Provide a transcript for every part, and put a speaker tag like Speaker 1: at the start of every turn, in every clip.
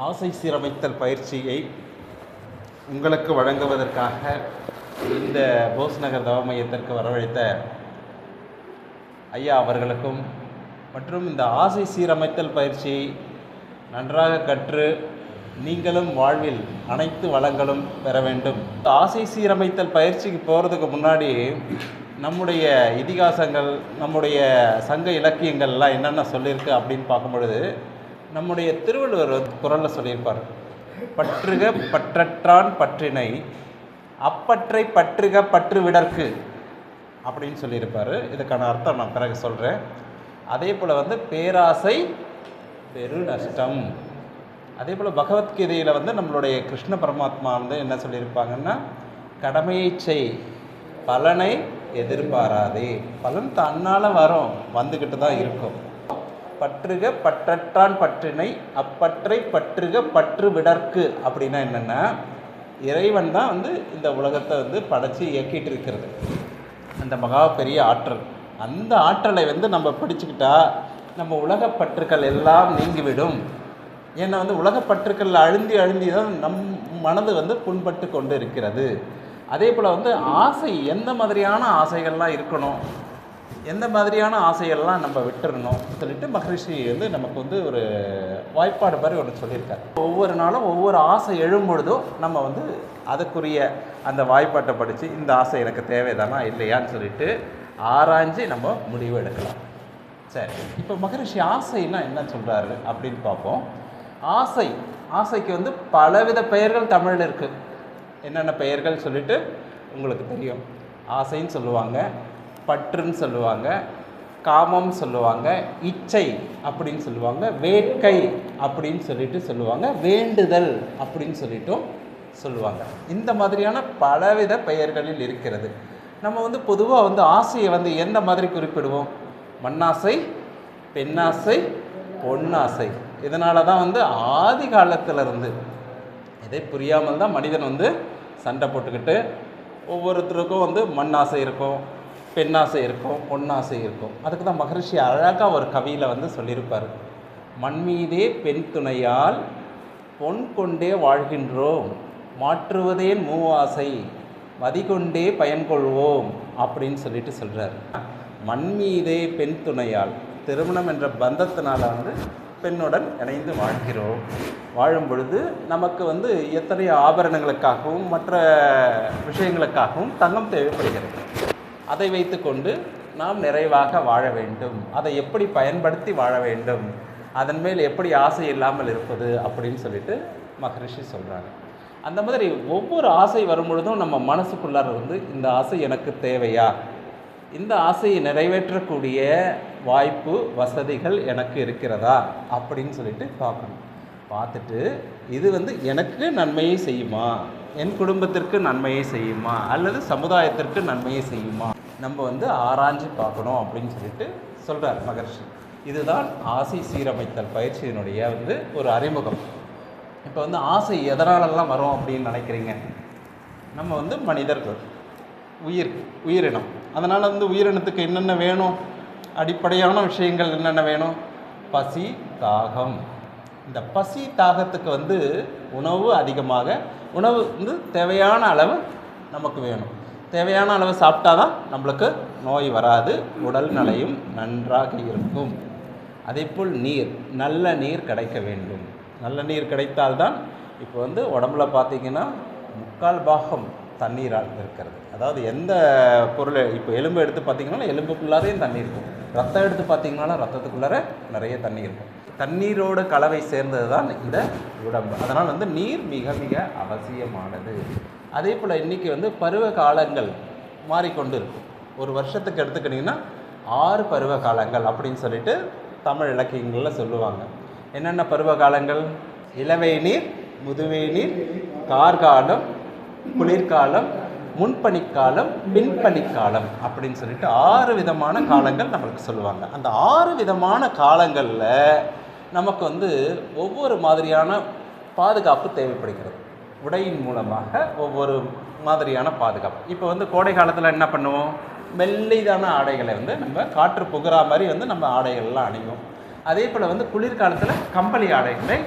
Speaker 1: ஆசை சீரமைத்தல் பயிற்சியை உங்களுக்கு வழங்குவதற்காக இந்த போஸ் நகர் தவ மையத்திற்கு வரவழைத்த ஐயா அவர்களுக்கும் மற்றும் இந்த ஆசை சீரமைத்தல் பயிற்சியை நன்றாக கற்று நீங்களும் வாழ்வில் அனைத்து வளங்களும் பெற வேண்டும். ஆசை சீரமைத்தல் பயிற்சிக்கு போகிறதுக்கு முன்னாடி நம்முடைய இதிகாசங்கள், நம்முடைய சங்க இலக்கியங்கள்லாம் என்னென்ன சொல்லியிருக்கு அப்படின்னு பார்க்கும் பொழுது, நம்முடைய திருவள்ளுவர் குறளில் சொல்லியிருப்பார், பற்றுக பற்றற்றான் பற்றினை அப்பற்றை பற்றுக பற்று விடற்கு அப்படின்னு சொல்லியிருப்பார். இதுக்கான அர்த்தம் நான் பிறகு சொல்கிறேன். அதே போல் பேராசை பெரு நஷ்டம். அதே போல் பகவத்கீதையில் நம்மளுடைய கிருஷ்ண பரமாத்மா என்ன சொல்லியிருப்பாங்கன்னா, கடமையை செய், பலனை எதிர்பாராதே. பலன் தன்னால் வரும், வந்துக்கிட்டு தான் இருக்கும். பற்றுக பற்றற்றான் பற்றினை அப்பற்றை பற்றுக பற்று விடற்கு அப்படின்னா என்னென்னா, இறைவன் தான் இந்த உலகத்தை படைச்சி இயக்கிட்டு இருக்கிறது. அந்த மகா பெரிய ஆற்றல். அந்த ஆற்றலை நம்ம படிச்சுக்கிட்டா நம்ம உலகப்பற்றுக்கள் எல்லாம் நீங்கிவிடும். ஏன்னா உலகப்பற்றுக்கள் அழுந்தி தான் நம் மனது புண்பட்டு கொண்டு இருக்கிறது. அதே போல் ஆசை, எந்த மாதிரியான ஆசைகள்லாம் இருக்கணும், எந்த மாதிரியான ஆசைகள்லாம் நம்ம விட்டுறணும் சொல்லிட்டு மகரிஷி நமக்கு ஒரு வாய்ப்பாடு மாதிரி ஒன்று சொல்லியிருக்காரு. ஒவ்வொரு நாளும் ஒவ்வொரு ஆசை எழும்பொழுதும் நம்ம அதுக்குரிய அந்த வாய்ப்பாட்டை படித்து இந்த ஆசை எனக்கு தேவைதானா இல்லையான்னு சொல்லிட்டு ஆராய்ஞ்சு நம்ம முடிவு எடுக்கலாம். சரி, இப்போ மகரிஷி ஆசைன்னா என்ன சொல்கிறாரு அப்படின்னு பார்ப்போம். ஆசைக்கு பலவித பெயர்கள் தமிழில் இருக்குது. என்னென்ன பெயர்கள் சொல்லிட்டு உங்களுக்கு தெரியும். ஆசைன்னு சொல்லுவாங்க, பற்றுன்னு சொல்லுவாங்க, காமம் சொல்லுவாங்க, இச்சை அப்படின்னு சொல்லுவாங்க, வேட்கை அப்படின்னு சொல்லிட்டு சொல்லுவாங்க, வேண்டுதல் அப்படின்னு சொல்லிட்டும் சொல்லுவாங்க. இந்த மாதிரியான பலவித பெயர்களில் இருக்கிறது. நம்ம பொதுவாக ஆசையை எந்த மாதிரி குறிப்பிடுவோம்? மண்ணாசை, பெண்ணாசை, பொன்னாசை. இதனால தான் ஆதி காலத்திலிருந்து இதை புரியாமல் தான் மனிதன் சண்டை போட்டுக்கிட்டு ஒவ்வொருத்தருக்கும் மண்ணாசை இருக்கும், பெண்ணாசை இருக்கும், பொன்னாசை இருக்கும். அதுக்கு தான் மகரிஷி அழகாக ஒரு கவியில் சொல்லியிருப்பார். மண் மீதே பெண் துணையால் பொன் கொண்டே வாழ்கின்றோம், மாற்றுவதேன் மூவாசை மதிகொண்டே பயன்கொள்வோம் அப்படின்னு சொல்லிட்டு சொல்கிறார். மண் மீதே பெண் துணையால், திருமணம் என்ற பந்தத்தினால் பெண்ணுடன் இணைந்து வாழ்கிறோம். வாழும் பொழுது நமக்கு எத்தனை ஆபரணங்களுக்காகவும் மற்ற விஷயங்களுக்காகவும் தங்கம் தேவைப்படுகிறது. அதை வைத்து கொண்டு நாம் நிறைவாக வாழ வேண்டும். அதை எப்படி பயன்படுத்தி வாழ வேண்டும், அதன் மேல் எப்படி ஆசை இல்லாமல் இருப்பது அப்படின்னு சொல்லிட்டு மகரிஷி சொல்கிறாங்க. அந்த மாதிரி ஒவ்வொரு ஆசை வரும் பொழுதும் நம்ம மனசுக்குள்ளார இந்த ஆசை எனக்கு தேவையா, இந்த ஆசையை நிறைவேற்றக்கூடிய வாய்ப்பு வசதிகள் எனக்கு இருக்கிறதா அப்படின்னு சொல்லிட்டு பார்க்கணும். பார்த்துட்டு இது எனக்கு நன்மையை செய்யுமா, என் குடும்பத்திற்கு நன்மையை செய்யுமா, அல்லது சமுதாயத்திற்கு நன்மையை செய்யுமா, நம்ம ஆராய்ஞ்சு பார்க்கணும் அப்படின்னு சொல்லிட்டு சொல்கிறார் மகரிஷி. இதுதான் ஆசை சீரமைத்தல் பயிற்சியினுடைய ஒரு அறிமுகம். இப்போ ஆசை எதனாலெல்லாம் வரும் அப்படின்னு நினைக்கிறீங்க? நம்ம மனிதர்கள், உயிரினம். அதனால் உயிரினத்துக்கு என்னென்ன வேணும், அடிப்படையான விஷயங்கள் என்னென்ன வேணும்? பசி, தாகம். இந்த பசி தாகத்துக்கு உணவு அதிகமாக, உணவு தேவையான அளவு நமக்கு வேணும். தேவையான அளவு சாப்பிட்டா தான் நம்மளுக்கு நோய் வராது, உடல் நலையும் நன்றாக இருக்கும். அதேபோல் நீர், நல்ல நீர் கிடைக்க வேண்டும். நல்ல நீர் கிடைத்தால்தான் இப்போ உடம்புல பார்த்திங்கன்னா 3/4 பாகம் தண்ணீரால் இருக்கிறது. அதாவது எந்த பொருளை, இப்போ எலும்பு எடுத்து பார்த்திங்கன்னா எலும்புக்குள்ளாரையும் தண்ணி இருக்கும், ரத்தம் எடுத்து பார்த்திங்கன்னா ரத்தத்துக்குள்ளார நிறைய தண்ணி இருக்கும். தண்ணீரோட கலவை சேர்ந்தது தான் இந்த உடம்பு. அதனால் நீர் மிக மிக அவசியமானது. அதே போல் இன்றைக்கி பருவ காலங்கள் மாறிக்கொண்டு இருக்கும். ஒரு வருஷத்துக்கு எடுத்துக்கிட்டிங்கன்னா 6 பருவ காலங்கள் அப்படின்னு சொல்லிட்டு தமிழ் இலக்கியங்களில் சொல்லுவாங்க. என்னென்ன பருவ காலங்கள்? இளவை நீர், முதுவை நீர், கார்காலம், குளிர்காலம், முன்பனிக்காலம், பின்பனிக்காலம் அப்படின்னு சொல்லிட்டு 6 விதமான காலங்கள் நம்மளுக்கு சொல்லுவாங்க. அந்த 6 விதமான காலங்களில் நமக்கு ஒவ்வொரு மாதிரியான பாதுகாப்பு தேவைப்படுகிறது. உடையின் மூலமாக ஒவ்வொரு மாதிரியான பாதுகாப்பு. இப்போ கோடை காலத்தில் என்ன பண்ணுவோம்? மெல்லிதான ஆடைகளை நம்ம காற்று புகுறா மாதிரி நம்ம ஆடைகள்லாம் அணிவோம். அதே போல் குளிர்காலத்தில் கம்பளி ஆடைகளை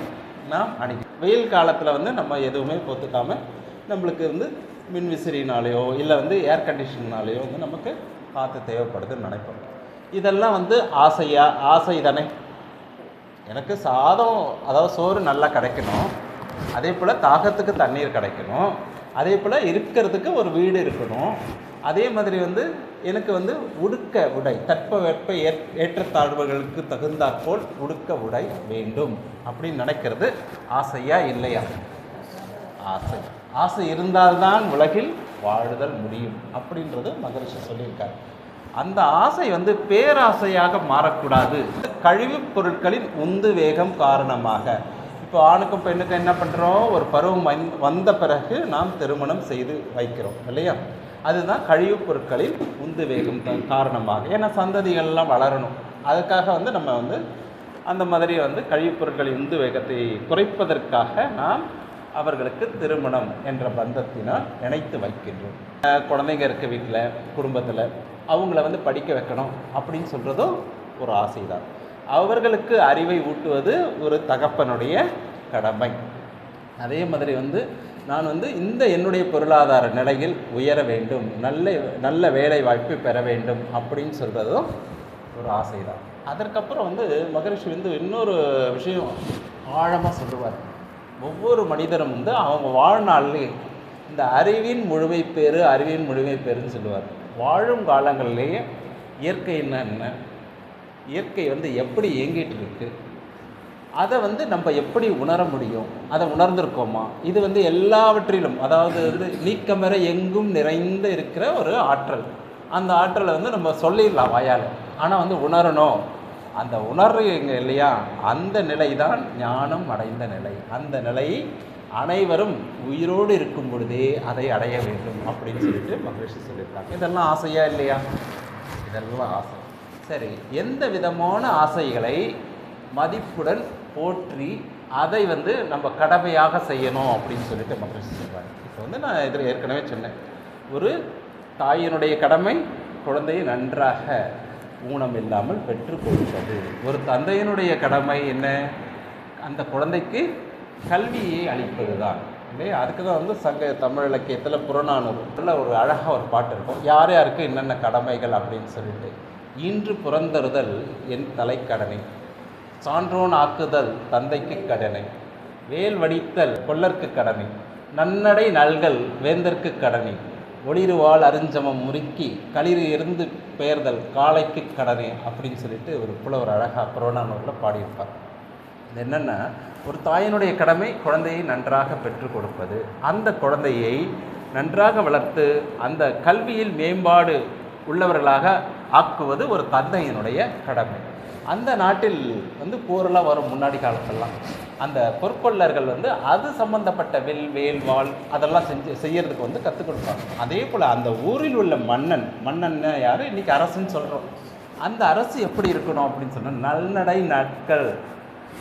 Speaker 1: நாம் அணிக்கணும். வெயில் காலத்தில் வந்து நம்ம எதுவுமே பொத்துக்காமல் நம்மளுக்கு வந்து மின்விசிறினாலேயோ இல்லை வந்து ஏர் கண்டிஷன்னாலேயோ வந்து நமக்கு காற்று தேவைப்படுதுன்னு நினைப்போம். இதெல்லாம் வந்து ஆசை தானே. எனக்கு சாதம், அதாவது சோறு நல்லா கிடைக்கணும், அதே போல் தாகத்துக்கு தண்ணீர் கிடைக்கணும், அதே போல் இருக்கிறதுக்கு ஒரு வீடு இருக்கணும், அதே மாதிரி வந்து எனக்கு வந்து உடுக்க உடை, தட்பவெப்ப ஏற்றத்தாழ்வுகளுக்கு தகுந்தாற்போல் உடுக்க உடை வேண்டும் அப்படின்னு நினைக்கிறது ஆசையா இல்லையா? ஆசை இருந்தால்தான் உலகில் வாழுதல் முடியும் அப்படின்றது மகரிஷி சொல்லியிருக்காரு. அந்த ஆசை வந்து பேராசையாக மாறக்கூடாது. கழிவுப் பொருட்களின் உந்து வேகம் காரணமாக, இப்போ ஆணுக்கும் பெண்ணுக்கும் என்ன பண்ணுறோம், ஒரு பருவம் வந்த பிறகு நாம் திருமணம் செய்து வைக்கிறோம் இல்லையா? அதுதான் கழிவுப் பொருட்களின் உந்து வேகம் காரணமாக. ஏன்னா சந்ததிகள்லாம் வளரணும், அதுக்காக வந்து நம்ம வந்து அந்த மாதிரி வந்து கழிவுப் பொருட்களின் உந்து வேகத்தை குறைப்பதற்காக நாம் அவர்களுக்கு திருமணம் என்ற பந்தத்தினால் நினைத்து வைக்கின்றோம். குழந்தைங்க இருக்க வீட்டில் குடும்பத்தில் அவங்கள வந்து படிக்க வைக்கணும் அப்படின்னு சொல்கிறதும் ஒரு ஆசை தான். அவர்களுக்கு அறிவை ஊட்டுவது ஒரு தகப்பனுடைய கடமை. அதே மாதிரி வந்து நான் வந்து இந்த என்னுடைய பொருளாதார நிலையில் உயர வேண்டும், நல்ல வேலை வாய்ப்பு பெற வேண்டும் அப்படின்னு சொல்கிறதும் ஒரு ஆசை தான். அதற்கப்புறம் வந்து மகரிஷி வந்து இன்னொரு விஷயம் ஆழமாக சொல்லுவார். ஒவ்வொரு மனிதரும் வந்து அவங்க வாழ்நாளிலே இந்த அறிவின் முழுமை பேருன்னு சொல்லுவார். வாழும் காலங்களிலேயே இயற்கை என்ன, இயற்கை வந்து எப்படி இயங்கிட்டு இருக்கு, அதை வந்து நம்ம எப்படி உணர முடியும், அதை உணர்ந்திருக்கோமா? இது வந்து எல்லாவற்றிலும், அதாவது வந்து நீக்கமற எங்கும் நிறைந்து இருக்கிற ஒரு ஆற்றல். அந்த ஆற்றலை வந்து நம்ம சொல்லிடலாம் வாயால், ஆனால் வந்து உணரணும். அந்த உணர்றீங்க இல்லையா, அந்த நிலை தான் ஞானம் அடைந்த நிலை. அந்த நிலையை அனைவரும் உயிரோடு இருக்கும் பொழுதே அதை அடைய வேண்டும் அப்படின்னு சொல்லிட்டு மகரிஷி சொல்லியிருக்காங்க. இதெல்லாம் ஆசையா இல்லையா? இதெல்லாம் ஆசை. சரி, எந்த விதமான ஆசைகளை மதிப்புடன் போற்றி அதை வந்து நம்ம கடமையாக செய்யணும் அப்படின்னு சொல்லிட்டு மகரிஷி சொல்கிறாங்க. இப்போ வந்து நான் இதில் ஏற்கனவே சொன்னேன், ஒரு தாயினுடைய கடமை குழந்தையை நன்றாக ஊனம் இல்லாமல் பெற்று கொடுப்பது. ஒரு தந்தையினுடைய கடமை என்ன, அந்த குழந்தைக்கு கல்வியை அளிப்பது தான் இல்லையா? அதுக்கு தான் வந்து சங்க தமிழ் இலக்கியத்தில் புறநானூறுல ஒரு அழகாக ஒரு பாட்டு இருக்கும், யார் யாருக்கு என்னென்ன கடமைகள் அப்படின்னு சொல்லிட்டு. இன்று புறந்தறுதல் என் தலைக்கடனை, சான்றோன் ஆக்குதல் தந்தைக்கு கடனை, வேல் வடித்தல் கொல்லர்க்கு கடனை, நன்னடை நல்கல் வேந்தற்கு கடனை, ஒளிருவாள் அருஞ்சமம் முறுக்கி களிறு இருந்து பெயர்தல் காளைக்கு கடனே அப்படின்னு சொல்லிட்டு ஒரு புலவர் அழகாக புறநானூரில் பாடியிருப்பார். இது என்னென்னா, ஒரு தாயினுடைய கடமை குழந்தையை நன்றாக பெற்றுக் கொடுப்பது, அந்த குழந்தையை நன்றாக வளர்த்து அந்த கல்வியில் மேம்பாடு உள்ளவர்களாக ஆக்குவது ஒரு தந்தையினுடைய கடமை. அந்த நாட்டில் வந்து போரெல்லாம் வரும் முன்னாடி காலத்தெல்லாம், அந்த பொற்கொள்ளர்கள் வந்து அது சம்பந்தப்பட்ட வேல் வாள் அதெல்லாம் செய்யறதுக்கு வந்து கற்றுக் கொடுப்பாங்க. அதே போல் அந்த ஊரில் உள்ள மன்னன் யார், இன்றைக்கி அரசுன்னு சொல்கிறோம், அந்த அரசு எப்படி இருக்கணும் அப்படின்னு சொன்னால் நல்நடை நாட்கள்,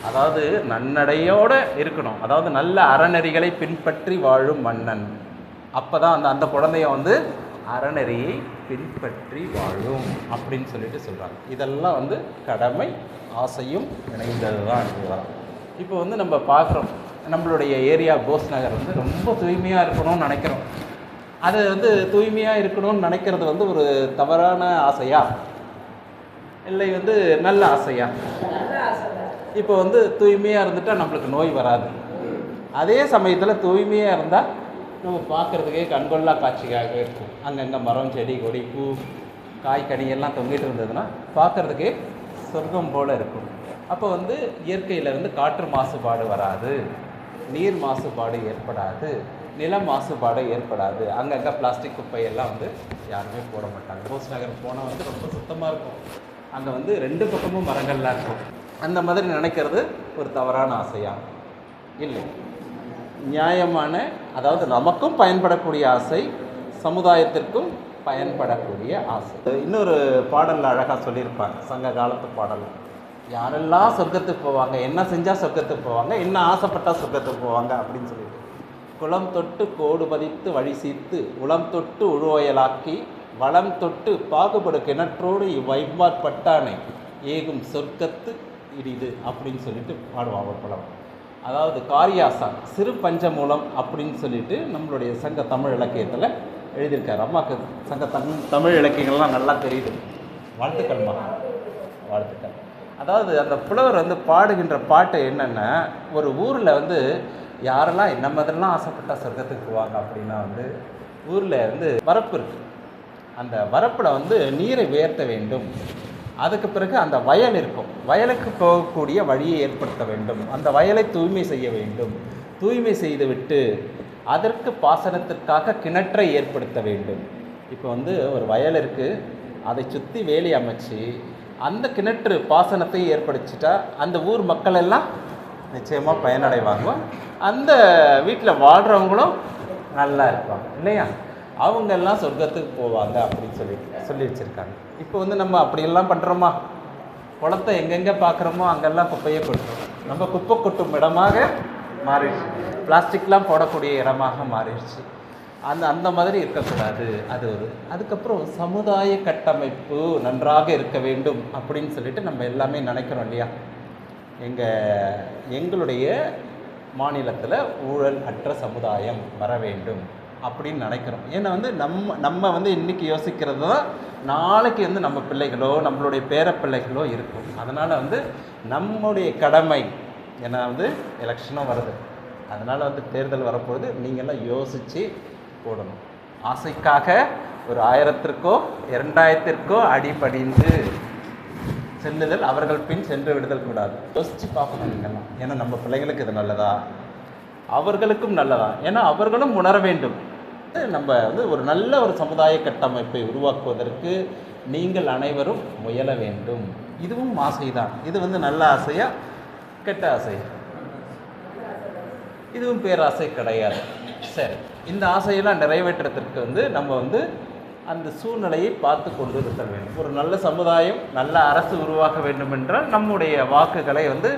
Speaker 1: அதாவது நன்னடையோடு இருக்கணும், அதாவது நல்ல அறநெறிகளை பின்பற்றி வாழும் மன்னன். அப்போ தான் அந்த குழந்தைய வந்து அறநெறியை பின்பற்றி வாழும் அப்படின்னு சொல்லிட்டு சொல்கிறாங்க. இதெல்லாம் வந்து கடமை ஆசையும் இணைந்தது தான் இதுதான். இப்போ வந்து நம்ம பார்க்குறோம், நம்மளுடைய ஏரியா போஸ் நகர் வந்து ரொம்ப தூய்மையாக இருக்கணும்னு நினைக்கிறோம். அது வந்து தூய்மையாக இருக்கணும்னு நினைக்கிறது வந்து ஒரு தவறான ஆசையா இல்லை வந்து நல்ல ஆசையா? இப்போ வந்து தூய்மையாக இருந்துட்டால் நம்மளுக்கு நோய் வராது. அதே சமயத்தில் தூய்மையாக இருந்தால் நம்ம பார்க்குறதுக்கே கண்கொள்ளா காட்சியாக இருக்கும். அங்கங்கே மரம் செடி கொடி பூ காய் கனி எல்லாம் தொங்கிட்டு இருந்ததுன்னா பார்க்குறதுக்கே சொர்க்கம் போல் இருக்கும். அப்போ வந்து இயற்கையிலேருந்து காற்று மாசுபாடு வராது, நீர் மாசுபாடு ஏற்படாது, நில மாசுபாடு ஏற்படாது. அங்கங்கே பிளாஸ்டிக் குப்பையெல்லாம் வந்து யாருமே போட மாட்டாங்க. போஸ் நகர் போனால் வந்து ரொம்ப சுத்தமாக இருக்கும். அங்கே வந்து 2 பக்கமும் மரங்கள்லாம் இருக்கும். அந்த மாதிரி நினைக்கிறது ஒரு தவறான ஆசையா? இல்லை, நியாயமான, அதாவது நமக்கும் பயன்படக்கூடிய ஆசை, சமுதாயத்திற்கும் பயன்படக்கூடிய ஆசை. இன்னொரு பாடலில் அழகாக சொல்லியிருப்பாங்க, சங்க காலத்து பாடல், யாரெல்லாம் சொர்க்கத்துக்கு போவாங்க, என்ன செஞ்சால் சொர்க்கத்துக்கு போவாங்க, என்ன ஆசைப்பட்டால் சொர்க்கத்துக்கு போவாங்க அப்படின்னு சொல்லிட்டு, குளம் தொட்டு கோடு பதித்து வழி சீர்த்து உளம் தொட்டு உழுவயலாக்கி வளம் தொட்டு பாகுபடு கிணற்றோடு இவ்வைம்பாற் பட்டானை ஏகும் சொர்க்கத்து இடிது அப்படின்னு சொல்லிட்டு பாடுவாங்க புலவர். அதாவது காரியாசா சிறு பஞ்சமூலம் அப்படின்னு சொல்லிட்டு நம்மளுடைய சங்க தமிழ் இலக்கியத்தில் எழுதியிருக்காரு. அம்மாவுக்கு சங்க தமிழ் இலக்கியங்கள்லாம் நல்லா தெரியுது. வாழ்த்துக்கள்மா, வாழ்த்துக்கள். அதாவது அந்த புலவர் வந்து பாடுகின்ற பாட்டு என்னென்னா, ஒரு ஊரில் வந்து யாரெல்லாம் என்ன மாதிரிலாம் ஆசைப்பட்டா சொர்க்கத்துக்கு போவாங்க அப்படின்னா வந்து ஊரில் வந்து வரப்பு இருக்குது. அந்த வரப்பில் வந்து நீரை உயர்த்த வேண்டும். அதுக்கு பிறகு அந்த வயல் இருக்கும், வயலுக்கு போகக்கூடிய வழியை ஏற்படுத்த வேண்டும். அந்த வயலை தூய்மை செய்ய வேண்டும். தூய்மை செய்துவிட்டு அதற்கு பாசனத்திற்காக கிணற்றை ஏற்படுத்த வேண்டும். இப்போ வந்து ஒரு வயல் இருக்குது, அதை சுற்றி வேலி அமைச்சு அந்த கிணற்று பாசனத்தை ஏற்படுத்திட்டா அந்த ஊர் மக்கள் எல்லாம் நிச்சயமாக பயனடைவாங்க. அந்த வீட்டில் வாழ்கிறவங்களும் நல்லா இருப்பாங்க இல்லையா? அவங்கெல்லாம் சொர்க்கத்துக்கு போவாங்க அப்படின்னு சொல்லி வச்சுருக்காங்க. இப்போ வந்து நம்ம அப்படியெல்லாம் பண்ணுறோமா? குளத்தை எங்கெங்கே பார்க்குறோமோ அங்கெல்லாம் குப்பையை கொட்டுறோம். நம்ம குப்பை கொட்டும் இடமாக மாறிடுச்சு, பிளாஸ்டிக்லாம் போடக்கூடிய இடமாக மாறிடுச்சு. அந்த மாதிரி இருக்கக்கூடாது. அது ஒரு அதுக்கப்புறம் சமுதாய கட்டமைப்பு நன்றாக இருக்க வேண்டும் அப்படின்னு சொல்லிட்டு நம்ம எல்லாமே நினைக்கிறோம் இல்லையா? எங்களுடைய மாநிலத்தில் ஊழல் அற்ற சமுதாயம் வர வேண்டும் அப்படின்னு நினைக்கிறோம். ஏன்னா வந்து நம்ம வந்து இன்றைக்கி யோசிக்கிறது தான் நாளைக்கு வந்து நம்ம பிள்ளைகளோ நம்மளுடைய பேரப்பிள்ளைகளோ இருக்கும். அதனால் வந்து நம்முடைய கடமை, ஏன்னா வந்து எலெக்ஷனும் வருது, அதனால் வந்து தேர்தல் வரப்போகுது, நீங்கள்லாம் யோசித்து போடணும். ஆசைக்காக ஒரு 1000த்திற்கோ 2000த்திற்கோ அடிபடிந்து செல்லுதல் அவர்கள் பின் சென்று விடுதல் கூடாது. யோசித்து பார்க்கணும் நீங்கள்லாம். ஏன்னா நம்ம பிள்ளைங்களுக்கு இது நல்லதா, அவர்களுக்கும் நல்லதா? ஏன்னா அவர்களும் உணர வேண்டும். நம்ம வந்து ஒரு நல்ல ஒரு சமுதாய கட்டமைப்பை உருவாக்குவதற்கு நீங்கள் அனைவரும் முயல வேண்டும். இதுவும் ஆசைதான். இது வந்து நல்ல ஆசையா கெட்ட ஆசையா? இதுவும் பேராசை கிடையாது. சரி, இந்த ஆசையெல்லாம் நிறைவேற்றத்திற்கு வந்து நம்ம வந்து அந்த சூழ்நிலையை பார்த்து கொண்டு இருக்க வேண்டும். ஒரு நல்ல சமுதாயம், நல்ல அரசு உருவாக்க வேண்டும் என்றால் நம்முடைய வாக்குகளை வந்து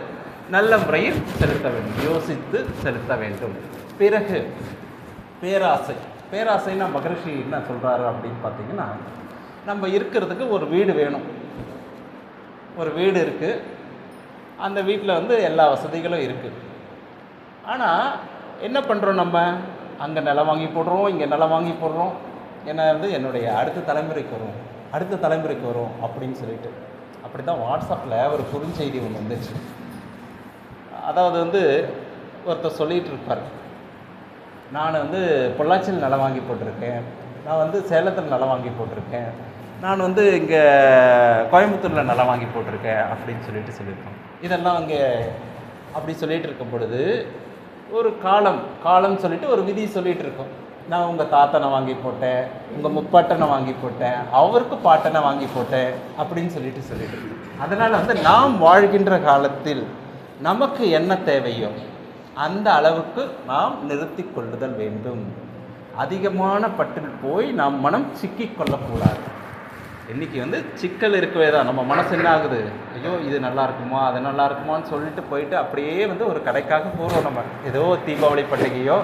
Speaker 1: நல்ல முறையில் செலுத்த வேண்டும், யோசித்து செலுத்த வேண்டும். பிறகு பேராசை. பேராசைன்னா மகரிஷி என்ன சொல்கிறாரு அப்படின்னு பார்த்தீங்கன்னா, நம்ம இருக்கிறதுக்கு ஒரு வீடு வேணும். ஒரு வீடு இருக்குது, அந்த வீட்டில் வந்து எல்லா வசதிகளும் இருக்குது. ஆனால் என்ன பண்ணுறோம், நம்ம அங்கே நிலம் வாங்கி போடுறோம், இங்கே நிலம் வாங்கி போடுறோம். ஏன்னா வந்து என்னுடைய அடுத்த தலைமுறைக்கு வரும் அப்படின்னு சொல்லிட்டு. அப்படி தான் வாட்ஸ்அப்பில் ஒரு குறுஞ்செய்தி ஒன்று வந்துச்சு. அதாவது வந்து ஒருத்தர் சொல்லிகிட்டு இருப்பார், நான் வந்து பொள்ளாச்சியில் நிலம் வாங்கி போட்டிருக்கேன், நான் வந்து சேலத்தில் நிலம் வாங்கி போட்டிருக்கேன், நான் வந்து இங்கே கோயம்புத்தூரில் நிலம் வாங்கி போட்டிருக்கேன் அப்படின்னு சொல்லியிருக்கோம். இதெல்லாம் அங்கே அப்படி சொல்லிகிட்டு இருக்கும் பொழுது ஒரு காலம் சொல்லிட்டு ஒரு விதி சொல்லிகிட்டு இருக்கோம். நான் உங்கள் தாத்தனை வாங்கி போட்டேன், உங்கள் முப்பாட்டனை வாங்கி போட்டேன், அவருக்கு பாட்டனை வாங்கி போட்டேன் அப்படின்னு சொல்லிட்டு இருக்கோம். அதனால் வந்து நாம் வாழ்கின்ற காலத்தில் நமக்கு என்ன தேவையோ அந்த அளவுக்கு நாம் நிறுத்தி கொள்ளுதல் வேண்டும். அதிகமான பற்றில் போய் நாம் மனம் சிக்கிக் கொள்ளக்கூடாது. இன்றைக்கி வந்து சிக்கல் இருக்கவே தான். நம்ம மனசு என்ன ஆகுது, ஐயோ இது நல்லா இருக்குமா அது நல்லா இருக்குமான்னு சொல்லிட்டு போயிட்டு அப்படியே வந்து ஒரு கடைக்காக போகிறோம். நம்ம ஏதோ தீபாவளி பண்டிகையோ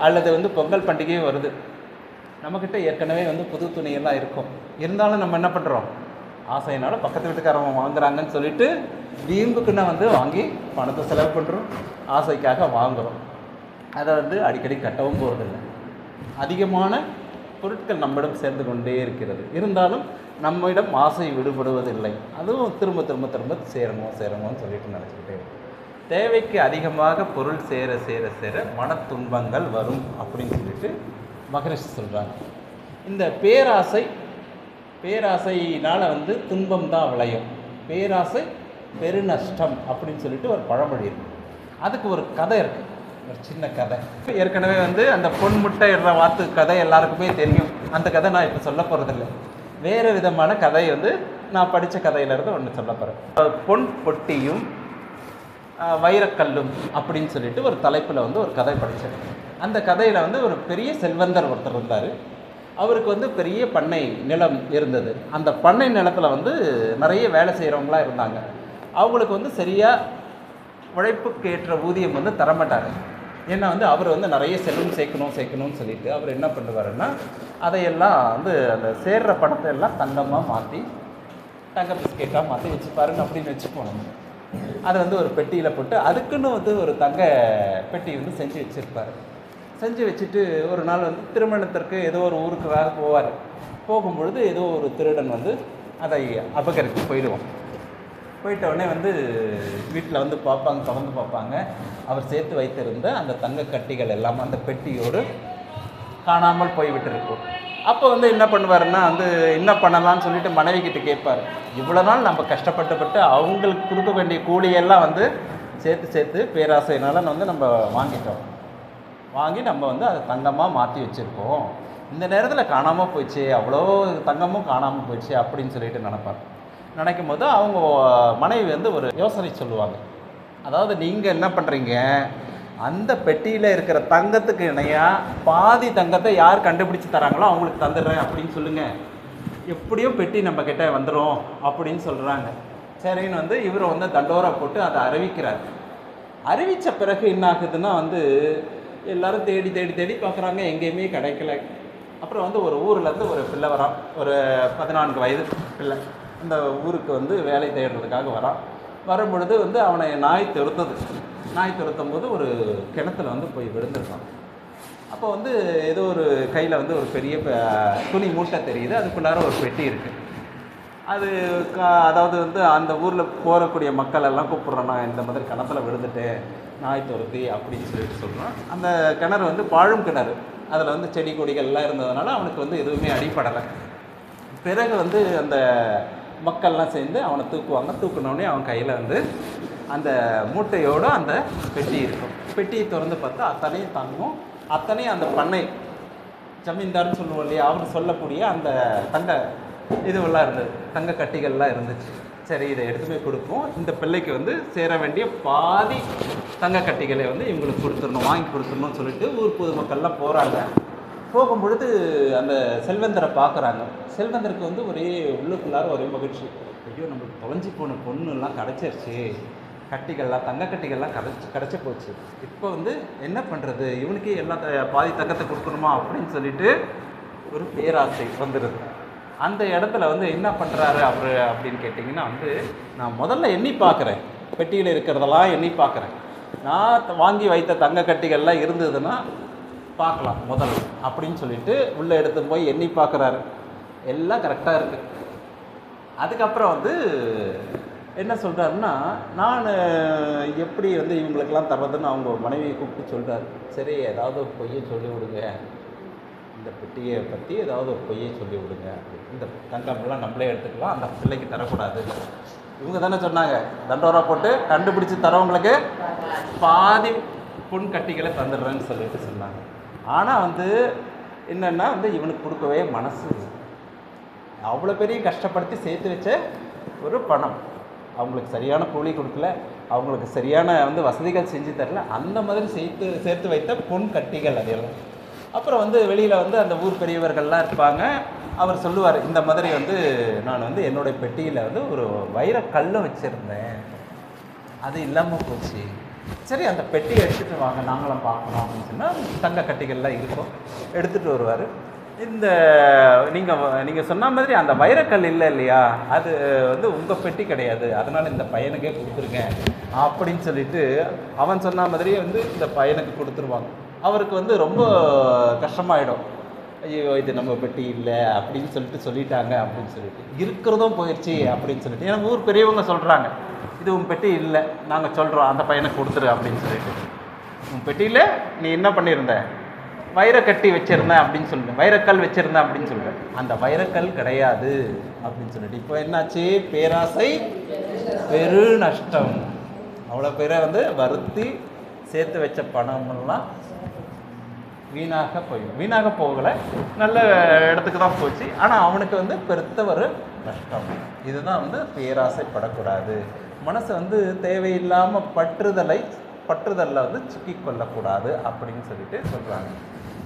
Speaker 1: அல்லது வந்து பொங்கல் பண்டிகையோ வருது, நம்மக்கிட்ட ஏற்கனவே வந்து புது துணியெல்லாம் இருக்கும். இருந்தாலும் நம்ம என்ன பண்ணுறோம், ஆசையினால் பக்கத்து வீட்டுக்காரவங்க வாங்குறாங்கன்னு சொல்லிட்டு வீம்புக்குன்னா வந்து வாங்கி பணத்தை செலவு பண்ணுறோம், ஆசைக்காக வாங்குகிறோம். அதை வந்து அடிக்கடி கட்டவும் போகிறதில்லை. அதிகமான பொருட்கள் நம்மிடம் சேர்ந்து கொண்டே இருக்கிறது. இருந்தாலும் நம்மிடம் ஆசை விடுபடுவதில்லை. அதுவும் திரும்ப சேரணும்னு சொல்லிட்டு நினச்சிக்கிட்டே இருக்கும். தேவைக்கு அதிகமாக பொருள் சேர மன துன்பங்கள் வரும் அப்படின்னு சொல்லிட்டு மகரிஷி சொல்கிறாங்க. இந்த பேராசையினால் வந்து துன்பம் தான் விளையும். பேராசை பெருநஷ்டம் அப்படின்னு சொல்லிட்டு ஒரு பழமொழி இருக்குது. அதுக்கு ஒரு கதை இருக்குது, ஒரு சின்ன கதை. ஏற்கனவே வந்து அந்த பொன் முட்டை இடுற வாத்து கதை எல்லாருக்குமே தெரியும். அந்த கதை நான் இப்போ சொல்ல போகிறதில்லை. வேறு விதமான கதை வந்து நான் படித்த கதையிலேருந்து ஒன்று சொல்ல போகிறேன். பொன் பொட்டியும் வைரக்கல்லும் அப்படின்னு சொல்லிட்டு ஒரு தலைப்பில் வந்து ஒரு கதை படித்தேன். அந்த கதையில் வந்து ஒரு பெரிய செல்வந்தர் ஒருத்தர் இருந்தார். அவருக்கு வந்து பெரிய பண்ணை நிலம் இருந்தது. அந்த பண்ணை நிலத்தில் வந்து நிறைய வேலை செய்கிறவங்களாம் இருந்தாங்க. அவங்களுக்கு வந்து சரியாக உழைப்புக்கு ஏற்ற ஊதியம் வந்து தரமாட்டார். ஏன்னா வந்து அவர் வந்து நிறைய செல்வம் சேர்க்கணும்னு சொல்லிட்டு அவர் என்ன பண்ணுவாருன்னா, அதையெல்லாம் வந்து அந்த சேர்கிற பணத்தை எல்லாம் தங்கமாக மாற்றி, தங்க பிஸ்கெட்டாக மாற்றி வச்சு பாருங்க அப்படின்னு வச்சு போனோம். அதை வந்து ஒரு பெட்டியில் போட்டு அதுக்குன்னு வந்து ஒரு தங்க பெட்டி வந்து செஞ்சு வச்சுருப்பார். செஞ்சு வச்சுட்டு ஒரு நாள் வந்து திருமணத்திற்கு ஏதோ ஒரு ஊருக்காக போவார். போகும்பொழுது ஏதோ ஒரு திருடன் வந்து அதை அபகரித்து போயிடுவோம். போயிட்ட உடனே வந்து வீட்டில் வந்து பார்ப்பாங்க, திறந்து பார்ப்பாங்க. அவர் சேர்த்து வைத்திருந்த அந்த தங்க கட்டிகள் எல்லாம் அந்த பெட்டியோடு காணாமல் போய்விட்டிருக்கும். அப்போ வந்து என்ன பண்ணுவாருன்னா வந்து என்ன பண்ணலான்னு சொல்லிட்டு மனைவி கிட்ட கேட்பார். இவ்வளோ நாள் நம்ம கஷ்டப்பட்டு அவங்களுக்கு கொடுக்க வேண்டிய கூலியெல்லாம் வந்து சேர்த்து பேராசையினால வந்து நம்ம வாங்கி நம்ம வந்து அதை தங்கமாக மாற்றி வச்சுருக்கோம். இந்த நேரத்தில் காணாமல் போயிடுச்சு, அவ்வளோ தங்கமும் காணாமல் போயிடுச்சு அப்படின்னு சொல்லிட்டு நினைக்கும் போது அவங்க மனைவி வந்து ஒரு யோசனை சொல்லுவாங்க. அதாவது நீங்கள் என்ன பண்ணுறீங்க, அந்த பெட்டியில் இருக்கிற தங்கத்துக்கு இணையாக பாதி தங்கத்தை யார் கண்டுபிடிச்சி தராங்களோ அவங்களுக்கு தந்துடுறேன் அப்படின்னு சொல்லுங்கள், எப்படியும் பெட்டி நம்ம கிட்ட வந்துடும் அப்படின்னு சொல்கிறாங்க. சரின்னு வந்து இவரை வந்து தண்டோரா போட்டு அதை அறிவிக்கிறார். அறிவித்த பிறகு என்ன ஆகுதுன்னா வந்து எல்லோரும் தேடி பார்க்குறாங்க, எங்கேயுமே கிடைக்கல. அப்புறம் வந்து ஒரு ஊர்லேருந்து ஒரு பிள்ளை வரான், ஒரு 14 வயது பிள்ளை. அந்த ஊருக்கு வந்து வேலை தேடுறதுக்காக வரான். வரும்பொழுது வந்து அவனை நாய் துரத்தும் போது ஒரு கிணத்துல வந்து போய் விழுந்திருக்கான். அப்போ வந்து ஏதோ ஒரு கையில் வந்து ஒரு பெரிய துணி மூட்டை தெரியுது, அதுக்குள்ளார ஒரு பெட்டி இருக்குது. அது அதாவது வந்து அந்த ஊரில் போகக்கூடிய மக்கள் எல்லாம் கூப்பிட்றான், நான் இந்த மாதிரி கிணத்துல விழுந்துட்டேன், நாய் துரத்தி அப்படின்னு சொல்லிட்டு சொல்கிறான். அந்த கிணறு வந்து பாழும் கிணறு, அதில் வந்து செடி கொடிகள்லாம் இருந்ததுனால அவனுக்கு வந்து எதுவுமே அடிப்படலை. பிறகு வந்து அந்த மக்கள்லாம் சேர்ந்து அவனை தூக்குனோடனே அவன் கையில் வந்து அந்த மூட்டையோடு அந்த பெட்டி இருக்கும். பெட்டியை திறந்து பார்த்தா அத்தனையும் தங்கும், அத்தனையும் அந்த பண்ணை ஜமீன்தார்னு சொல்லுவோம் இல்லையா, அவர் சொல்லக்கூடிய அந்த தங்க இதுவெல்லாம் இருந்தது, தங்க கட்டிகள்லாம் இருந்துச்சு. சரி, இதை எடுத்து போய் கொடுப்போம், இந்த பிள்ளைக்கு வந்து சேர வேண்டிய பாதி தங்க கட்டிகளை வந்து இவங்களுக்கு வாங்கி கொடுத்துடணும்னு சொல்லிட்டு ஊர் பொதுமக்கள்லாம் போகிறாங்க. போகும்பொழுது அந்த செல்வந்தரை பார்க்குறாங்க. செல்வந்தருக்கு வந்து ஒரே உள்ளுக்குள்ளார ஒரே மகிழ்ச்சி, ஐயோ நம்மளுக்கு தொலைஞ்சி போன பொண்ணுலாம் கிடச்சிருச்சு, தங்க கட்டிகள்லாம் கிடச்சி போச்சு, இப்போ வந்து என்ன பண்ணுறது, இவனுக்கே எல்லாம் பாதி தங்கத்தை கொடுக்கணுமா அப்படின்னு சொல்லிட்டு ஒரு பேராசை வந்துடுது. அந்த இடத்துல வந்து என்ன பண்ணுறாரு அவர் அப்படின்னு கேட்டிங்கன்னா வந்து, நான் முதல்ல எண்ணி பார்க்குறேன், பெட்டியில் இருக்கிறதெல்லாம் எண்ணி பார்க்குறேன், நான் வாங்கி வைத்த தங்க கட்டிகள்லாம் இருந்ததுன்னா பார்க்கலாம் முதல்ல அப்படின்னு சொல்லிட்டு உள்ளே எடுத்து போய் எண்ணி பார்க்குறாரு. எல்லாம் கரெக்டாக இருக்குது. அதுக்கப்புறம் வந்து என்ன சொல்கிறாருன்னா, நான் எப்படி வந்து இவங்களுக்கெல்லாம் தர்றதுன்னு அவங்க மனைவியை கூப்பிட்டு சொல்கிறார். சரி, ஏதாவது ஒரு பொய்யை சொல்லி விடுங்க, இந்த பெட்டியை பற்றி ஏதாவது ஒரு பொய்யை சொல்லி விடுங்க, இந்த தங்கமெல்லாம் நம்மளே எடுத்துக்கலாம், அந்த பிள்ளைக்கு தரக்கூடாது. இவங்க தானே சொன்னாங்க, தண்டோரா போட்டு கண்டுபிடிச்சி தரவங்களுக்கு பாதி பொன் கட்டிகளை தந்துடுறேன்னு சொல்லிட்டு சொன்னாங்க. ஆனால் வந்து என்னென்னா வந்து இவனுக்கு கொடுக்கவே மனசு, அவ்வளோ பெரிய கஷ்டப்படுத்தி சேர்த்து வச்ச ஒரு பணம், அவங்களுக்கு சரியான கூலி கொடுக்கல, அவங்களுக்கு சரியான வந்து வசதிகள் செஞ்சு தரல, அந்த மாதிரி சேர்த்து வைத்த பொன் கட்டிகள் அதெல்லாம். அப்புறம் வந்து வெளியில் வந்து அந்த ஊர் பெரியவர்கள்லாம் இருப்பாங்க. அவர் சொல்லுவார், இந்த மாதிரி வந்து நான் வந்து என்னுடைய பெட்டியில் வந்து ஒரு வைரக்கல்லை வச்சுருந்தேன், அது இல்லாமல் போச்சு, சரி அந்த பெட்டி எடுத்துகிட்டு வாங்க நாங்களும் பார்க்கணும் அப்படின்னு சொன்னால் தங்க கட்டிகள்லாம் இருக்கும், எடுத்துகிட்டு வருவார். இந்த நீங்கள் சொன்ன மாதிரி அந்த வைரக்கல் இல்லை இல்லையா, அது வந்து உங்கள் பெட்டி கிடையாது, அதனால் இந்த பையனுக்கே கொடுத்துருங்க அப்படின்னு சொல்லிட்டு அவன் சொன்ன மாதிரியே வந்து இந்த பையனுக்கு கொடுத்துருவாங்க. அவருக்கு வந்து ரொம்ப கஷ்டமாயிடும், ஐயோ இது நம்ம பெட்டி இல்லை அப்படின்னு சொல்லிட்டாங்க அப்படின்னு சொல்லிட்டு, இருக்கிறதும் போயிடுச்சு அப்படின்னு சொல்லிட்டு. ஏன்னா ஊர் பெரியவங்க சொல்கிறாங்க, இது உன் பெட்டி இல்லை, நாங்கள் சொல்கிறோம் அந்த பையனை கொடுத்துரு அப்படின்னு சொல்லிட்டு. உன் பெட்டியில் நீ என்ன பண்ணியிருந்த, வைரக்கட்டி வச்சுருந்தேன் அப்படின்னு சொல்லிட்டு, வைரக்கல் வச்சுருந்தேன் அப்படின்னு சொல்லிட்டு, அந்த வைரக்கல் கிடையாது அப்படின்னு சொல்லிட்டு. இப்போ என்னாச்சு, பேராசை பெரு நஷ்டம். அவ்வளோ பேரை வந்து வருத்தி சேர்த்து வச்ச பணமெல்லாம் வீணாக போகலை, நல்ல இடத்துக்கு தான் போச்சு. ஆனால் அவனுக்கு வந்து பெருத்த ஒரு நஷ்டம். இதுதான் வந்து பேராசைப்படக்கூடாது. மனசை வந்து தேவையில்லாமல் பற்றுதலில் வந்து சிக்கிக்கொள்ளக்கூடாது அப்படின்னு சொல்லிட்டு சொல்கிறாங்க.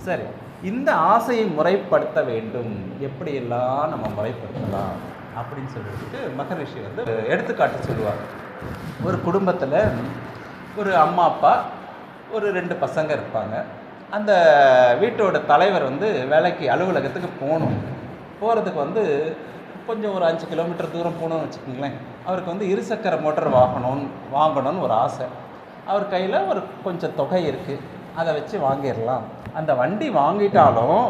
Speaker 1: சரி, இந்த ஆசையை முறைப்படுத்த வேண்டும், எப்படியெல்லாம் நம்ம முறைப்படுத்தலாம் அப்படின்னு சொல்லிட்டு மகரிஷி வந்து எடுத்துக்காட்டு சொல்லுவார். ஒரு குடும்பத்தில் ஒரு அம்மா அப்பா ஒரு 2 பசங்க இருப்பாங்க. அந்த வீட்டோட தலைவர் வந்து வேலைக்கு அலுவலகத்துக்கு போகிறதுக்கு வந்து கொஞ்சம் ஒரு 5 கிலோமீட்டர் தூரம் போகணும்னு வச்சுக்கோங்களேன். அவருக்கு வந்து இருசக்கர மோட்டார் வாங்கணும்னு ஒரு ஆசை. அவர் கையில் ஒரு கொஞ்சம் தொகை இருக்குது, அதை வச்சு வாங்கிடலாம். அந்த வண்டி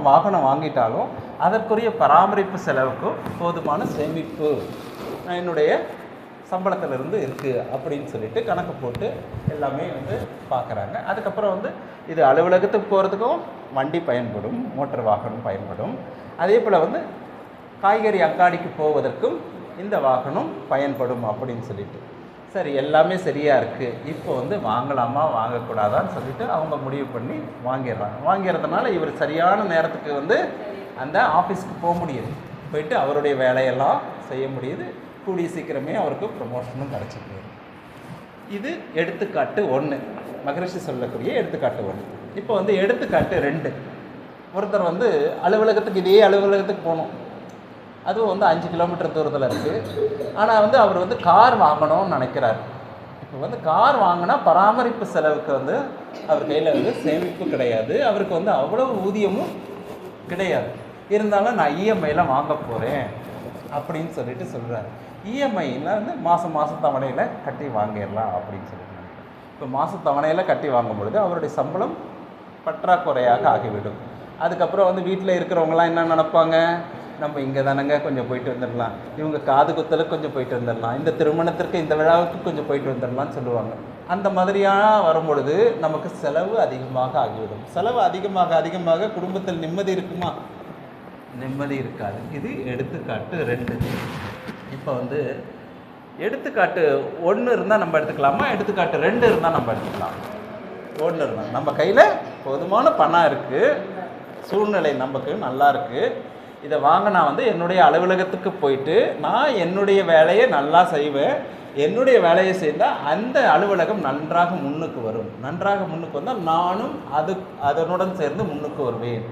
Speaker 1: வாகனம் வாங்கிட்டாலும் அதற்குரிய பராமரிப்பு செலவுக்கு போதுமான சேமிப்பு என்னுடைய சம்பளத்திலிருந்து இருக்குது அப்படின்னு சொல்லிட்டு கணக்கு போட்டு எல்லாமே வந்து பார்க்குறாங்க. அதுக்கப்புறம் வந்து இது அலுவலகத்துக்கு போகிறதுக்கும் வண்டி பயன்படும், மோட்டார் வாகனம் பயன்படும். அதே போல் வந்து காய்கறி அங்காடிக்கு போவதற்கும் இந்த வாகனம் பயன்படும் அப்படின்னு சொல்லிட்டு, சரி எல்லாமே சரியாக இருக்குது, இப்போ வந்து வாங்கலாமா வாங்கக்கூடாதான்னு சொல்லிட்டு அவங்க முடிவு பண்ணி வாங்கிறதுனால இவர் சரியான நேரத்துக்கு வந்து அந்த ஆஃபீஸ்க்கு போக முடியுது, போயிட்டு அவருடைய வேலையெல்லாம் செய்ய முடியுது. கூடிய சீக்கிரமே அவருக்கு ப்ரமோஷனும் கிடச்சிருக்கு. இது எடுத்துக்காட்டு 1, மகரிஷி சொல்லக்கூடிய எடுத்துக்காட்டு 1. இப்போ வந்து எடுத்துக்காட்டு 2. ஒருத்தர் வந்து இதே அலுவலகத்துக்கு போகணும். அதுவும் வந்து 5 கிலோமீட்டர் தூரத்தில் இருக்குது. ஆனால் வந்து அவர் வந்து கார் வாங்கணும்னு நினைக்கிறார். இப்போ வந்து கார் வாங்கினா பராமரிப்பு செலவுக்கு வந்து அவர் கையில் வந்து சேமிப்பு கிடையாது, அவருக்கு வந்து அவ்வளோ ஊதியமும் கிடையாது. இருந்தாலும் நான் இஎம்ஐயில் வாங்க போகிறேன் அப்படின்னு சொல்லிட்டு சொல்கிறார். இஎம்ஐயில் வந்து மாதம் தவணையில் கட்டி வாங்கிடலாம் அப்படின்னு சொல்லிட்டு நினைக்கிறேன். இப்போ தவணையில் கட்டி வாங்கும் பொழுது அவருடைய சம்பளம் பற்றாக்குறையாக ஆகிவிடும். அதுக்கப்புறம் வந்து வீட்டில் இருக்கிறவங்களாம் என்ன நினைப்பாங்க, நம்ம இங்கே தானங்க கொஞ்சம் போயிட்டு வந்துடலாம், இவங்க காது குத்தலுக்கு கொஞ்சம் போயிட்டு வந்துடலாம், இந்த திருமணத்திற்கு இந்த விழாவுக்கு கொஞ்சம் போயிட்டு வந்துடலாம்னு சொல்லுவாங்க. அந்த மாதிரியாக வரும்பொழுது நமக்கு செலவு அதிகமாக ஆகிவிடும். செலவு அதிகமாக குடும்பத்தில் நிம்மதி இருக்குமா? நிம்மதி இருக்காது. இது எடுத்துக்காட்டு 2. இப்போ வந்து எடுத்துக்காட்டு 1 இருந்தால் நம்ம எடுத்துக்கலாமா, எடுத்துக்காட்டு 2 இருந்தால் நம்ம எடுத்துக்கலாம்? 1 இருந்தால் நம்ம கையில் போதுமான பணம் இருக்குது, சூழ்நிலை நமக்கு நல்லா இருக்குது, இதை வாங்க நான் வந்து என்னுடைய அலுவலகத்துக்கு போயிட்டு நான் என்னுடைய வேலையை நல்லா செய்வேன், என்னுடைய வேலையை செய்தால் அந்த அலுவலகம் நன்றாக முன்னுக்கு வரும், நன்றாக முன்னுக்கு வந்தால் நானும் அதனுடன் சேர்ந்து முன்னுக்கு வருவேன்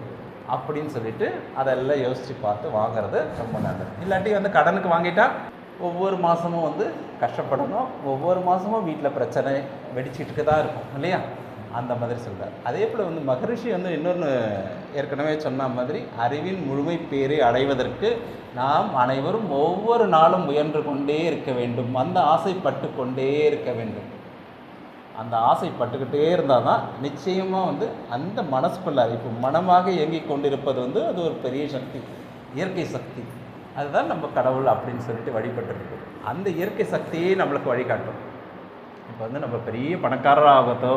Speaker 1: அப்படின்னு சொல்லிட்டு அதெல்லாம் யோசித்து பார்த்து வாங்கிறது ரொம்ப நல்லது. இல்லாட்டி வந்து கடனுக்கு வாங்கிட்டா ஒவ்வொரு மாதமும் வந்து கஷ்டப்படணும், ஒவ்வொரு மாதமும் வீட்டில் பிரச்சனை வெடிச்சிட்டு தான் இருக்கும் இல்லையா? அந்த மாதிரி சொல்கிறார். அதே போல் வந்து மகரிஷி வந்து இன்னொன்று ஏற்கனவே சொன்ன மாதிரி அறிவின் முழுமை பேரை அடைவதற்கு நாம் அனைவரும் ஒவ்வொரு நாளும் முயன்று கொண்டே இருக்க வேண்டும், அந்த ஆசைப்பட்டு கொண்டே இருக்க வேண்டும். அந்த ஆசைப்பட்டுக்கிட்டே இருந்தால் தான் நிச்சயமாக வந்து அந்த மனசுக்குள்ள இப்போ மனமாக இயங்கி கொண்டிருப்பது வந்து அது ஒரு பெரிய சக்தி, இயற்கை சக்தி. அதுதான் நம்ம கடவுள் அப்படின்னு சொல்லிட்டு வழிபட்டுருக்கு. அந்த இயற்கை சக்தியே நம்மளுக்கு வழிகாட்டும். இப்போ வந்து நம்ம பெரிய பணக்காரராகத்தோ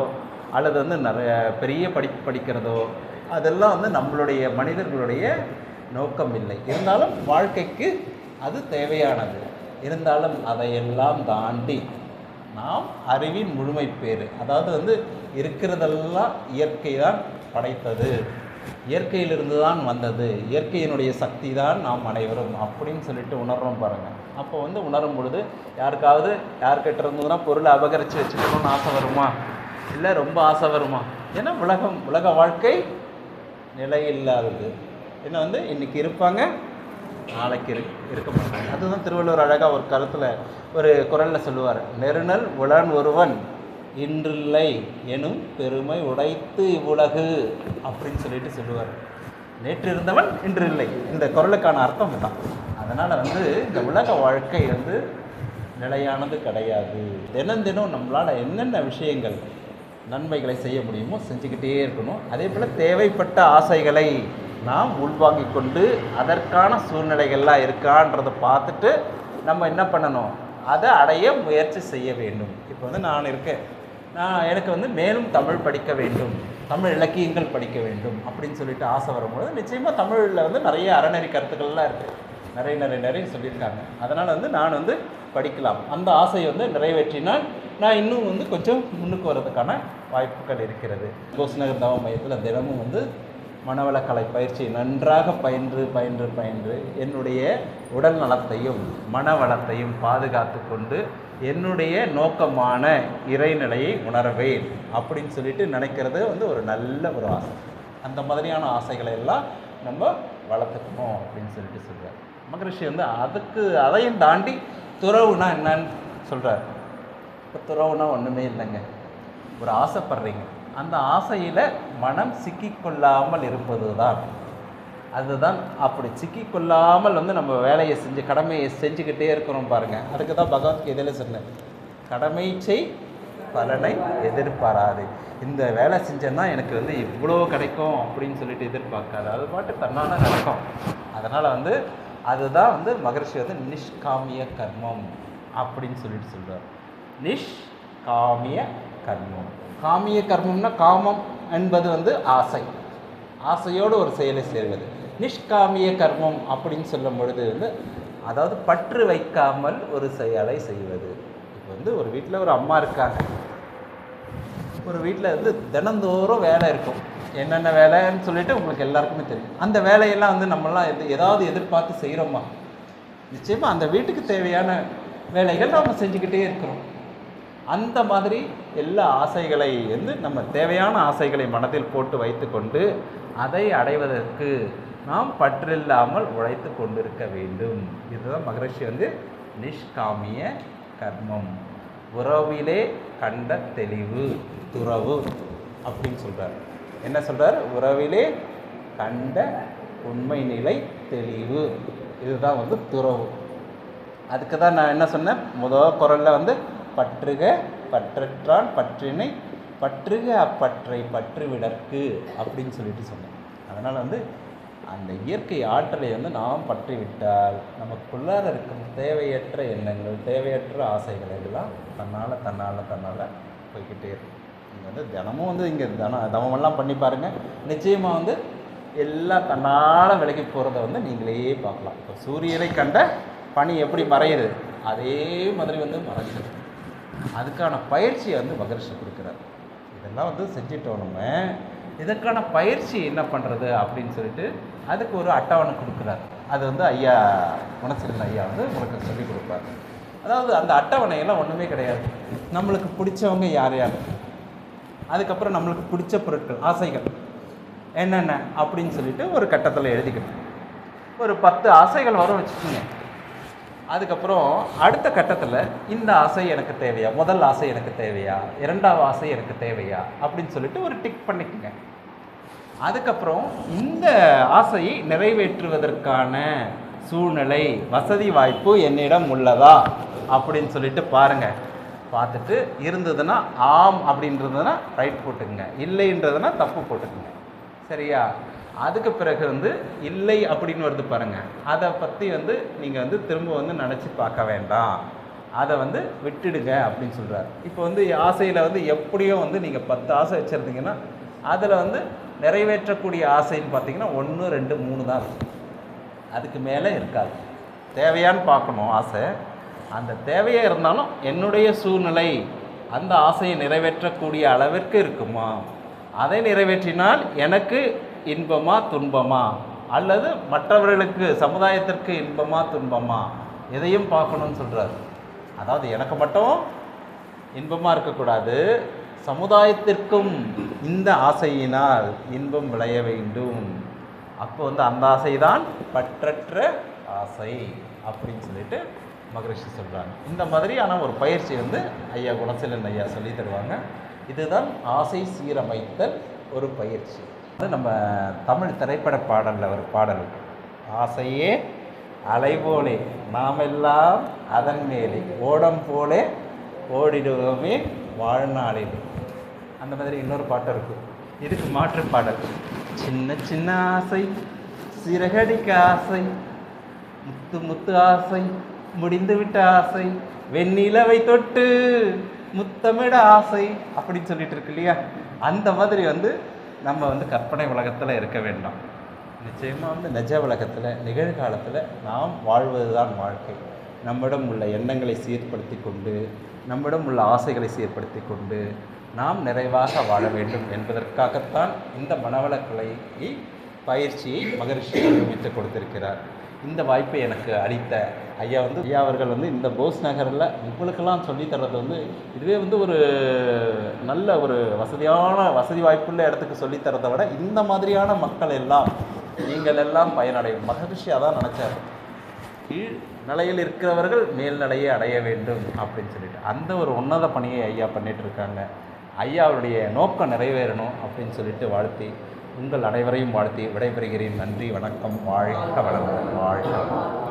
Speaker 1: அல்லது வந்து நிறைய பெரிய படிக்கிறதோ அதெல்லாம் வந்து நம்மளுடைய மனிதர்களுடைய நோக்கம் இல்லை. இருந்தாலும் வாழ்க்கைக்கு அது தேவையானது. இருந்தாலும் அதையெல்லாம் தாண்டி நாம் அறிவின் முழுமை பேர், அதாவது வந்து இருக்கிறதெல்லாம் இயற்கை தான் படைத்தது, இயற்கையிலிருந்து தான் வந்தது, இயற்கையினுடைய சக்தி தான் நாம் அனைவரும் அப்படின்னு சொல்லிட்டு உணர்றோம் பாருங்கள். அப்போ வந்து உணரும் பொழுது யார்கிட்ட இருந்ததுன்னா பொருளை அபகரித்து வச்சுக்கணும்னு ஆசை வருமா? இல்லை ரொம்ப ஆசை வருமா? ஏன்னா உலக வாழ்க்கை நிலையில்லாதது. ஏன்னா வந்து இன்றைக்கி இருப்பாங்க, நாளைக்கு இருக்க மாட்டாங்க. அதுதான் திருவள்ளுவர் அழகாக ஒரு கருத்தில் ஒரு குறளில் சொல்லுவார், நெருநல் உளன் ஒருவன் இன்றில்லை எனும் பெருமை உடைத்து இவ்வுலகு அப்படின்னு சொல்லிட்டு சொல்லுவார். நேற்று இருந்தவன் இன்று இல்லை. இந்த குறளுக்கான அர்த்தம் தான். அதனால் வந்து இந்த உலக வாழ்க்கை வந்து நிலையானது கிடையாது. தினம் நம்மளால் என்னென்ன விஷயங்கள் நன்மைகளை செய்ய முடியுமோ செஞ்சுக்கிட்டே இருக்கணும். அதே போல் தேவைப்பட்ட ஆசைகளை நாம் உள்வாங்கி கொண்டு அதற்கான சூழ்நிலைகள்லாம் இருக்கான்றதை பார்த்துட்டு நம்ம என்ன பண்ணணும், அதை அடைய முயற்சி செய்ய வேண்டும். இப்போ வந்து எனக்கு வந்து மேலும் தமிழ் படிக்க வேண்டும், தமிழ் இலக்கியங்கள் படிக்க வேண்டும் அப்படின்னு சொல்லிட்டு ஆசை வரும்போது நிச்சயமாக தமிழில் வந்து நிறைய அறநெறி கருத்துக்கள்லாம் இருக்குது, நிறைய சொல்லியிருக்காங்க. அதனால் வந்து நான் வந்து படிக்கலாம். அந்த ஆசையை வந்து நிறைவேற்றினால் நான் இன்னும் வந்து கொஞ்சம் முன்னுக்கு வர்றதுக்கான வாய்ப்புகள் இருக்கிறது. கோஸ்நகர் தவ மையத்தில் தினமும் வந்து மனவளக்கலை பயிற்சியை நன்றாக பயின்று என்னுடைய உடல் நலத்தையும் மனவளத்தையும் பாதுகாத்து கொண்டு என்னுடைய நோக்கமான இறைநிலையை உணரவேன் அப்படின்னு சொல்லிட்டு நினைக்கிறது வந்து ஒரு நல்ல ஒரு ஆசை. அந்த மாதிரியான ஆசைகளை எல்லாம் நம்ம வளர்த்துக்கணும் அப்படின்னு சொல்லிட்டு சொல்கிறார் மகரிஷி. வந்து அதையும் தாண்டி துறவுனா என்னன்னு சொல்கிறார். இப்போ துறவுனா ஒன்றுமே இல்லைங்க, ஒரு ஆசைப்படுறீங்க, அந்த ஆசையில் மனம் சிக்கிக்கொள்ளாமல் இருப்பது தான். அதுதான் அப்படி சிக்கிக்கொள்ளாமல் வந்து நம்ம வேலையை செஞ்சு கடமையை செஞ்சுக்கிட்டே இருக்கிறோம் பாருங்கள். அதுக்கு தான் பகவத்கீதையில் சொன்னேன், கடமை செய் பலனை எதிர்பாராது. இந்த வேலை செஞ்சேன்னா எனக்கு வந்து இவ்வளோ கிடைக்கும் அப்படின்னு சொல்லிட்டு எதிர்பார்க்காது, அது பாட்டு தன்னால நடக்கும். அதனால் வந்து அதுதான் வந்து மகரிஷி வந்து நிஷ்காமிய கர்மம் அப்படின்னு சொல்லிட்டு சொல்கிறார். நிஷ்காமிய கர்மம். காமிய கர்மம்னா காமம் என்பது வந்து ஆசை, ஆசையோடு ஒரு செயலை செய்வது. நிஷ்காமிய கர்மம் அப்படின்னு சொல்லும் பொழுது வந்து அதாவது பற்று வைக்காமல் ஒரு செயலை செய்வது. இப்போ வந்து ஒரு வீட்டில் ஒரு அம்மா இருக்காங்க, ஒரு வீட்டில் வந்து தினந்தோறும் வேலை இருக்கும். என்னென்ன வேலைன்னு சொல்லிட்டு உங்களுக்கு எல்லாருக்குமே தெரியும். அந்த வேலையெல்லாம் வந்து நம்மளாம் ஏதாவது எதிர்பார்த்து செய்கிறோமா? நிச்சயமாக அந்த வீட்டுக்கு தேவையான வேலைகள் நம்ம செஞ்சுக்கிட்டே இருக்கிறோம். அந்த மாதிரி எல்லா ஆசைகளை வந்து நம்ம தேவையான ஆசைகளை மனதில் போட்டு வைத்து கொண்டு அதை அடைவதற்கு நாம் பற்றில்லாமல் உழைத்து கொண்டிருக்க வேண்டும். இதுதான் மகரிஷி வந்து நிஷ்காமிய கர்மம். உறவிலே கண்ட தெளிவு துறவு அப்படின்னு சொல்கிறார். என்ன சொல்கிறார்? உறவிலே கண்ட உண்மை நிலை தெளிவு, இதுதான் வந்து துறவு. அதுக்கு தான் நான் என்ன சொன்னேன், முதல் குறளில் வந்து பற்றுக பற்றற்றான் பற்றினை பற்றுக அப்பற்றை பற்றுவிடற்கு அப்படின்னு சொல்லிட்டு சொன்னேன். அதனால் வந்து அந்த இயற்கை ஆற்றலை வந்து நாம் பற்றிவிட்டால் நமக்குள்ளார இருக்கும் தேவையற்ற எண்ணங்கள் தேவையற்ற ஆசைகள் எல்லாம் தன்னால் போய்கிட்டே இருக்கும். நீங்கள் வந்து தினமும் வந்து இங்கே தவமெல்லாம் பண்ணி பாருங்கள், நிச்சயமாக வந்து எல்லாம் தன்னால் விலகி போகிறத வந்து நீங்களே பார்க்கலாம். இப்போ சூரியனை கண்ட பனி எப்படி மறையுது, அதே மாதிரி வந்து மறைஞ்சிடும். அதுக்கான பயிற்சியை வந்து மகரிஷி கொடுக்குறார். இதெல்லாம் வந்து செஞ்சிட்டோம். நம்ம இதற்கான பயிற்சி என்ன பண்ணுறது அப்படின்னு சொல்லிட்டு அதுக்கு ஒரு அட்டவணை கொடுக்குறார். அது வந்து ஐயா குணசீலன் ஐயா வந்து உங்களுக்கு சொல்லிக் கொடுப்பார். அதாவது அந்த அட்டவணையெல்லாம் ஒன்றுமே கிடையாது. நம்மளுக்கு பிடிச்சவங்க யார் யார், அதுக்கப்புறம் நம்மளுக்கு பிடிச்ச பொருட்கள் ஆசைகள் என்னென்ன அப்படின்னு சொல்லிட்டு ஒரு கட்டத்தில் எழுதிக்கணும். ஒரு 10 ஆசைகள் வரும் வச்சுக்கோங்க. அதுக்கப்புறம் அடுத்த கட்டத்தில் இந்த ஆசை எனக்கு தேவையா, முதல் ஆசை எனக்கு தேவையா, இரண்டாவது ஆசை எனக்கு தேவையா அப்படின்னு சொல்லிட்டு ஒரு டிக் பண்ணிக்கோங்க. அதுக்கப்புறம் இந்த ஆசையை நிறைவேற்றுவதற்கான சூழ்நிலை வசதி வாய்ப்பு என்னிடம் உள்ளதா அப்படின்னு சொல்லிட்டு பாருங்கள். பார்த்துட்டு இருந்ததுன்னா ஆம் அப்படின்றதுனா ரைட் போட்டுக்குங்க, இல்லைன்றதுனா தப்பு போட்டுக்குங்க. சரியா? அதுக்கு பிறகு வந்து இல்லை அப்படின்னு வருது பாருங்கள், அதை பற்றி வந்து நீங்கள் வந்து திரும்ப வந்து நினச்சி பார்க்க வேண்டாம், அதை வந்து விட்டுடுங்க அப்படின்னு சொல்கிறார். இப்போ வந்து ஆசையில் வந்து எப்படியும் வந்து நீங்கள் 10 ஆசை வச்சுருந்தீங்கன்னா அதில் வந்து நிறைவேற்றக்கூடிய ஆசைன்னு பார்த்தீங்கன்னா 1, 2, 3 தான் இருக்கும். அதுக்கு மேலே இருக்காது. தேவையான்னு பார்க்கணும் ஆசை. அந்த தேவையாக இருந்தாலும் என்னுடைய சூழ்நிலை அந்த ஆசையை நிறைவேற்றக்கூடிய அளவிற்கு இருக்குமா, அதை நிறைவேற்றினால் எனக்கு இன்பமா துன்பமா, அல்லது மற்றவர்களுக்கு சமுதாயத்திற்கு இன்பமா துன்பமா, எதையும் பார்க்கணும்னு சொல்கிறார். அதாவது எனக்கு மட்டும் இன்பமாக இருக்கக்கூடாது, சமுதாயத்திற்கும் இந்த ஆசையினால் இன்பம் விளைய வேண்டும். அப்போ வந்து அந்த ஆசை தான் பற்றற்ற ஆசை அப்படின்னு சொல்லிட்டு மகரிஷி சொல்கிறாங்க. இந்த மாதிரியான ஒரு பயிற்சி வந்து ஐயா குணசீலன் ஐயா சொல்லி தருவாங்க. இதுதான் ஆசை சீரமைத்தல் ஒரு பயிற்சி. அது நம்ம தமிழ் திரைப்பட பாடலில் ஒரு பாடல், ஆசையே அலை போலே நாமெல்லாம் அதன் மேலே ஓடம் போலே ஓடிடுவோமே வாழ்நாளில், அந்த மாதிரி இன்னொரு பாட்டு இருக்குது. இதுக்கு மாற்று பாடல், சின்ன சின்ன ஆசை சிறகடிக்க ஆசை முத்து முத்து ஆசை முடிந்துவிட்ட ஆசை வெண்ணிலவை தொட்டு முத்தமிட ஆசை அப்படின்னு சொல்லிட்டு இருக்கு இல்லையா? அந்த மாதிரி வந்து நம்ம வந்து கற்பனை உலகத்தில் இருக்க வேண்டாம். நிச்சயமாக வந்து நிஜ உலகத்தில் நிகழ்காலத்தில் நாம் வாழ்வது தான் வாழ்க்கை. நம்மிடம் உள்ள எண்ணங்களை சீர்படுத்தி கொண்டு, நம்மிடம் உள்ள ஆசைகளை சீர்படுத்தி கொண்டு நாம் நிறைவாக வாழ வேண்டும் என்பதற்காகத்தான் இந்த மனவளக்கலையை பயிற்சியை மகரிஷி அமைத்து கொடுத்திருக்கிறார். இந்த வாய்ப்பை எனக்கு அளித்த ஐயா அவர்கள் வந்து இந்த போஸ் நகரில் உங்களுக்கெல்லாம் சொல்லித்தரது வந்து இதுவே வந்து ஒரு நல்ல ஒரு வசதி வாய்ப்புள்ள இடத்துக்கு சொல்லித்தரதை விட இந்த மாதிரியான மக்கள் எல்லாம் நீங்கள் எல்லாம் பயனடையும். மகரிஷி அதான் நினச்சார், கீழ் நிலையில் இருக்கிறவர்கள் மேல்நிலையை அடைய வேண்டும் அப்படின்னு சொல்லிட்டு அந்த ஒரு உன்னத பணியை ஐயா பண்ணிகிட்ருக்காங்க. ஐயாவுடைய நோக்கம் நிறைவேறணும் அப்படின்னு சொல்லிட்டு வாழ்த்தி உங்கள் அனைவரையும் வாழ்த்தி விடைபெறுகிறேன். நன்றி, வணக்கம், வாழ்க வளமுடன், வாழ்க வளமுடன்.